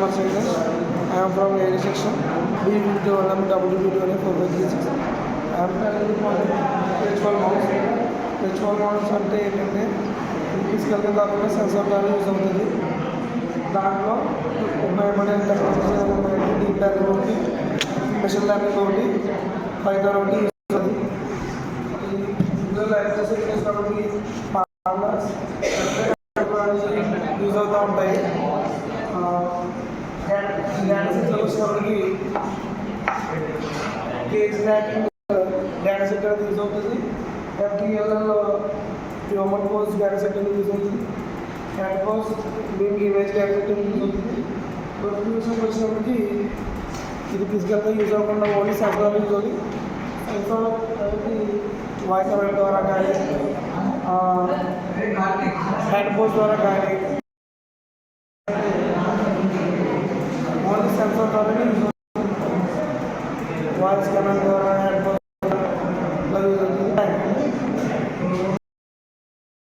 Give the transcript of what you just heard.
Kumar Sailesh. I am from AD section. B2 WB2 and 436. I am currently for virtual mouse. Virtual mouse అంటే ఏంటంటే ఫిజికల్గా కాకుండా censor ద్వారా use అవుతుంది. దాంట్లో ఉపయోగపడే టెక్నాలజీ ఏమంటే డీప్ లెర్నింగ్ ఒకటి, మెషిన్ లెర్నింగ్ ఒకటి, పైథాన్ ఒకటి యూజ్ అవుతుంది. ఇందులో లైఫ్ ఫెసిలిటీస్ కాబట్టి యూజ్ అవుతూ ఉంటాయి. డేటా సెట్లో వచ్చేటప్పటికి కేజ్ ట్రాకింగ్ డేటా సెట్ అనేది యూజ్ అవుతుంది. FTLలో హ్యూమన్ పోస్ట్ డేటా సెట్ అనేది యూజ్ అవుతుంది. క్యాట్ పోస్ట్ దీనికి ఇమేజ్ డేటా సెట్ అనేది యూజ్ అవుతుంది. విషయంకి వచ్చినప్పటికి ఇది ఫిజికల్గా యూజ్ అవ్వకుండా ఓన్లీ సెన్సార్ యూజ్ అవుతుంది. సెన్సార్ అనేది వాయిస్ అవైల్ ద్వారా కానీ హ్యాండ్ పోస్ట్ ద్వారా కానీ ఓన్లీ సెన్సార్ ద్వారా వాయిస్ కమాండ్ ద్వారా హ్యాండ్ పోస్ట్